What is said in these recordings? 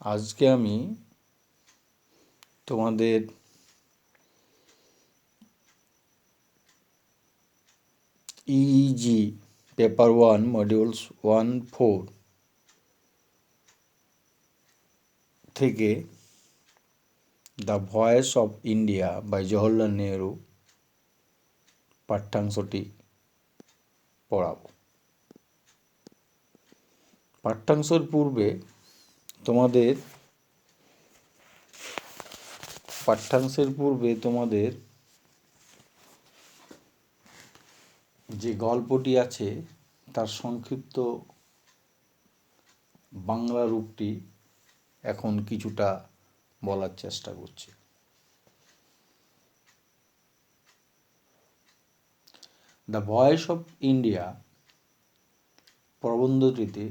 আজকে আমি তোমাদের ইইজি পেপার 1 মডিউলস 1-4 থেকে The Voice of India by Jawaharlal Nehru পাঠ্যাংশটি পড়াব। পাঠ্যাংশের পূর্বে তোমাদের যে গল্পটি আছে তার সংক্ষিপ্ত বাংলা রূপটি এখন কিছুটা বলার চেষ্টা করছি। দ্য ভয়েস অফ ইন্ডিয়া প্রবন্ধটিতে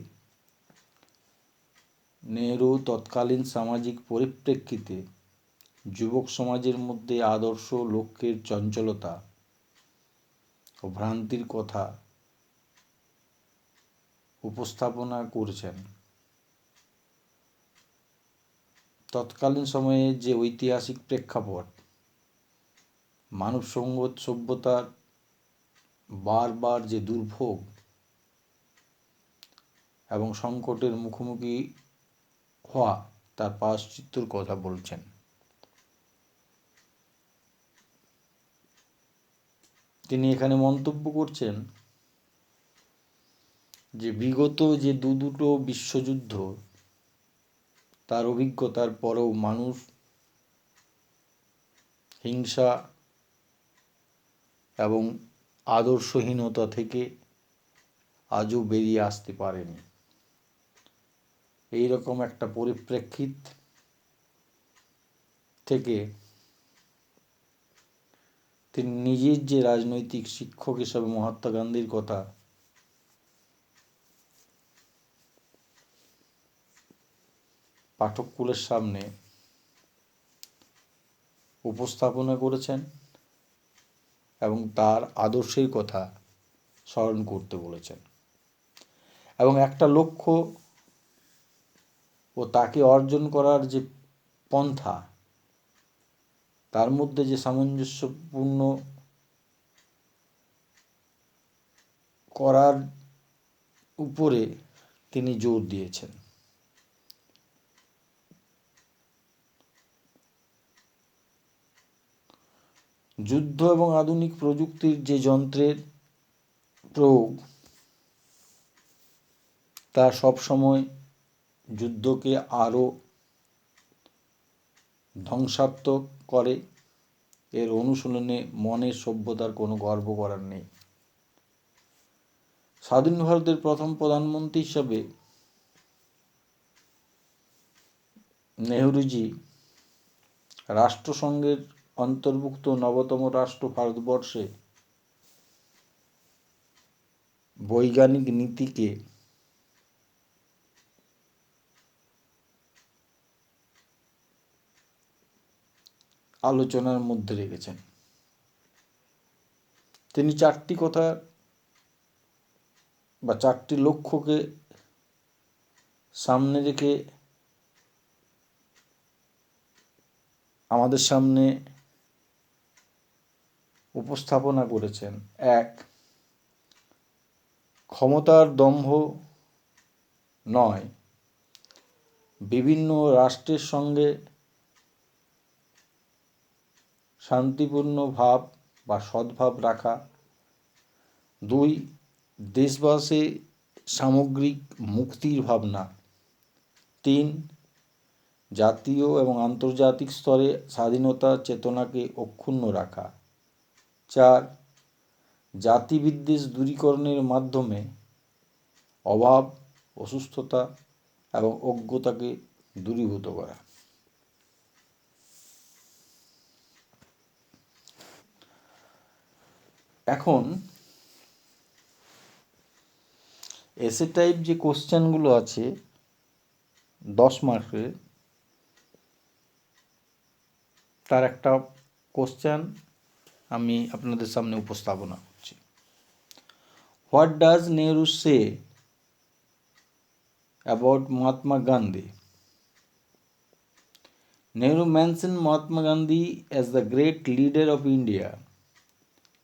নেহরু তৎকালীন সামাজিক পরিপ্রেক্ষিতে যুবক সমাজের মধ্যে আদর্শ লক্ষ্যের চঞ্চলতা ও ভ্রান্তির কথা উপস্থাপনা করেছেন। তৎকালীন সময়ে যে ঐতিহাসিক প্রেক্ষাপট মানব সভ্যতার বারবার যে দুর্ভোগ এবং সংকটের মুখোমুখি হওয়া তার প্রায়শ্চিত্তর কথা বলছেন। তিনি এখানে মন্তব্য করছেন যে বিগত যে দুটো বিশ্বযুদ্ধ তার অভিজ্ঞতার পরেও মানুষ হিংসা এবং আদর্শহীনতা থেকে আজও বেরিয়ে আসতে পারেনি। এই রকম একটা পরিপ্রেক্ষিত থেকে তিনি নিজের যে রাজনৈতিক শিক্ষক হিসাবে মহাত্মা গান্ধীর কথা পাঠককুলের সামনে উপস্থাপনা করেছেন এবং তার আদর্শের কথা স্মরণ করতে বলেছেন এবং একটা লক্ষ্য ও তাকে অর্জন করার যে পন্থা তার মধ্যে যে সামঞ্জস্যপূর্ণ করার উপরে তিনি জোর দিয়েছেন। যুদ্ধ এবং আধুনিক প্রযুক্তির যে যন্ত্রের প্রয়োগ তা সবসময় যুদ্ধকে আরও ধ্বংসাত্মক করে। এর অনুশীলনে মনের সভ্যতার কোনো গর্ব করার নেই। স্বাধীন ভারতের প্রথম প্রধানমন্ত্রী হিসাবে নেহরুজি রাষ্ট্রসংঘের অন্তর্ভুক্ত নবতম রাষ্ট্র ভারতবর্ষে বৈজ্ঞানিক নীতিকে আলোচনার মধ্যে রেখেছেন। তিনি চারটি কথা বা চারটি লক্ষ্যকে সামনে রেখে আমাদের সামনে উপস্থাপনা করেছেন। 1. ক্ষমতার দম্ভ নয়, বিভিন্ন রাষ্ট্রের সঙ্গে শান্তিপূর্ণ ভাব বা সদ্ভাব রাখা। 2. দেশবাসী সামগ্রিক মুক্তির ভাবনা। 3. জাতীয় এবং আন্তর্জাতিক স্তরে স্বাধীনতা চেতনাকে অক্ষুণ্ণ রাখা। 4. জাতিবিদ্বেষ দূরীকরণের মাধ্যমে অভাব, অসুস্থতা এবং অজ্ঞতাকে দূরীভূত করা। এখন এসে টাইপ যে কোশ্চেনগুলো আছে 10 মার্কের, তার একটা কোশ্চেন আমি আপনাদের সামনে উপস্থাপনা করছি। What does Nehru say about Mahatma Gandhi? Nehru mentioned Mahatma Gandhi as the great leader of India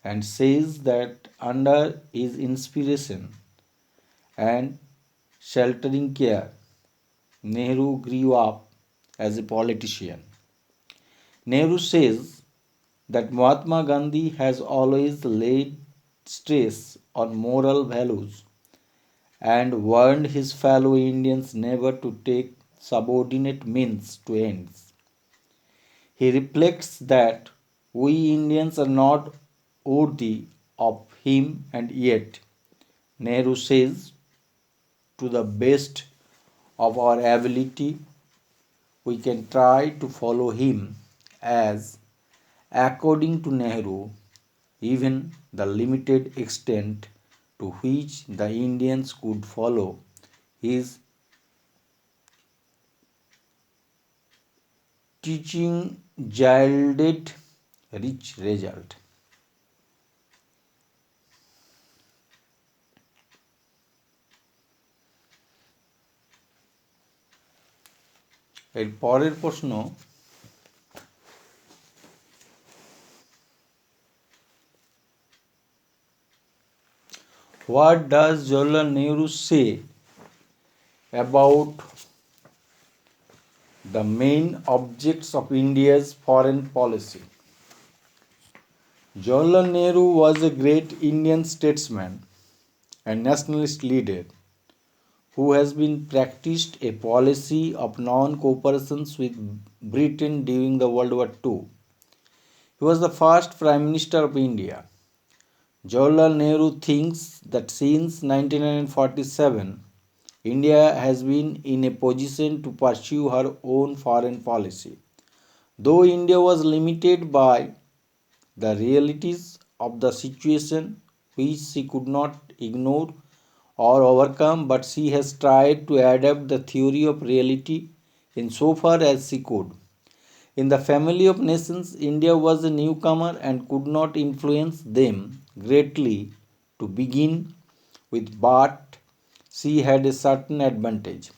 and says that under his inspiration and sheltering care, Nehru grew up as a politician. Nehru says that Mahatma Gandhi has always laid stress on moral values and warned his fellow Indians never to take subordinate means to ends. He reflects that we Indians are not worthy of him, and yet Nehru says, to the best of our ability, we can try to follow him, as, according to Nehru, even the limited extent to which the Indians could follow his teaching yielded rich result. এর পরের প্রশ্ন, what does Jawaharlal Nehru say about the main objects of India's foreign policy? Jawaharlal Nehru was a great Indian statesman and nationalist leader who has been practiced a policy of non-cooperation with Britain during the World War II. He was the first Prime Minister of India. Jawaharlal Nehru thinks that since 1947, India has been in a position to pursue her own foreign policy. Though India was limited by the realities of the situation which she could not ignore or overcome, but she has tried to adapt the theory of reality insofar as she could. In the family of nations, India was a newcomer and could not influence them greatly to begin with, but she had a certain advantage.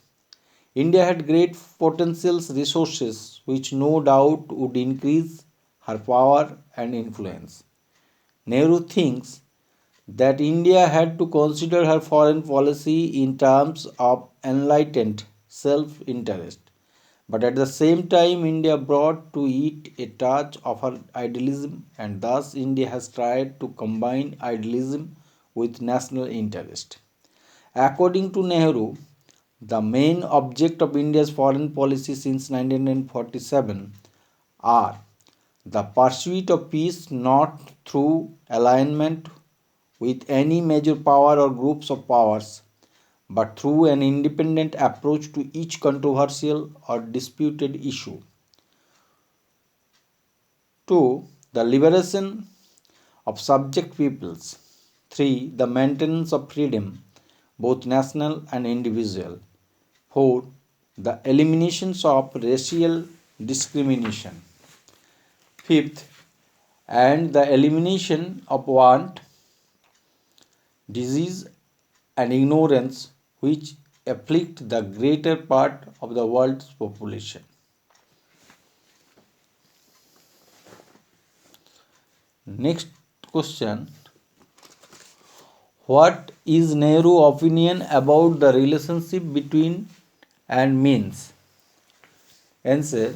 India had great potential resources which no doubt would increase her power and influence. Nehru thinks that India had to consider her foreign policy in terms of enlightened self-interest. But at the same time, India brought to it a touch of her idealism, and thus India has tried to combine idealism with national interest. According to Nehru, the main object of India's foreign policy since 1947 are the pursuit of peace not through alignment with any major power or groups of powers, but through an independent approach to each controversial or disputed issue. 2. The liberation of subject peoples. 3. The maintenance of freedom, both national and individual. 4. The eliminations of racial discrimination. 5th, and the elimination of want, disease, and ignorance which afflict the greater part of the world's population. Next question. What is Nehru's opinion about the relationship between and means? Answer.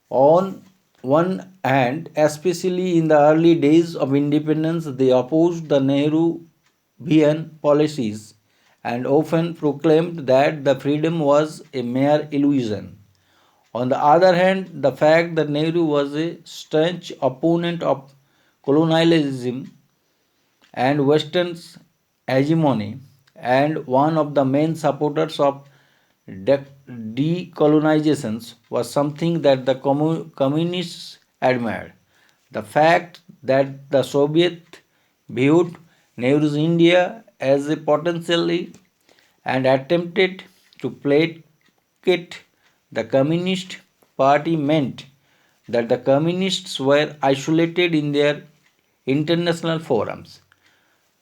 On one hand, especially in the early days of independence, they opposed the Nehruvian policies and often proclaimed that the freedom was a mere illusion. On the other hand, the fact that Nehru was a staunch opponent of colonialism and Western's hegemony and one of the main supporters of decolonization was something that the communists admired. The fact that the Soviet viewed Nehru's India as a potentially and attempted to placate the Communist Party meant that the communists were isolated in their international forums.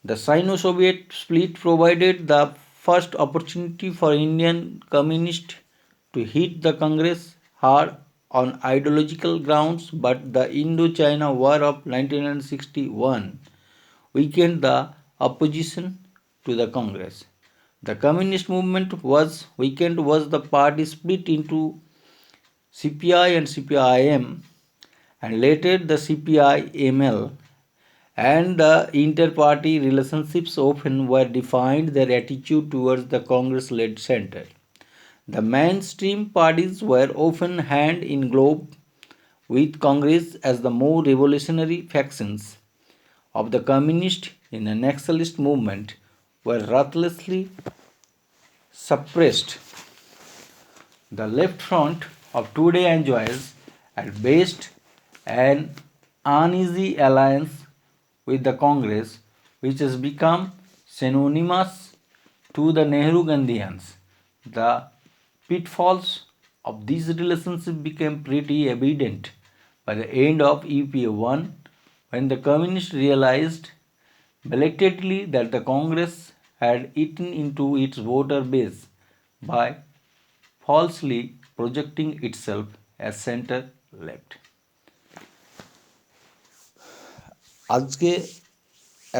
The Sino-Soviet split provided the first opportunity for Indian communists to hit the Congress hard on ideological grounds, but the Indo-China War of 1961 weakened the opposition to the Congress. The communist movement was weakened was the party split into CPI and CPIM, and later the CPI-ML, and the inter-party relationships often were defined their attitude towards the Congress-led center. The mainstream parties were often hand in glove with Congress as the more revolutionary factions of the communist in the Naxalist movement were ruthlessly suppressed. The left front of today enjoys at best an uneasy alliance with the Congress, which has become synonymous to the Nehru-Gandhians. The pitfalls of this relationship became pretty evident by the end of UPA 1 when the communists realized belatedly that the Congress had eaten into its voter base by falsely projecting itself as center left. আজকে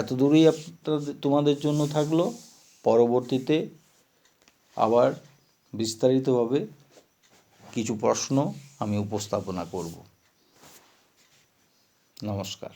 এত দূরেই তোমাদের জন্য থাকলো। পরবর্তীতে আবার বিস্তারিতভাবে কিছু প্রশ্ন আমি উপস্থাপনা করব। নমস্কার।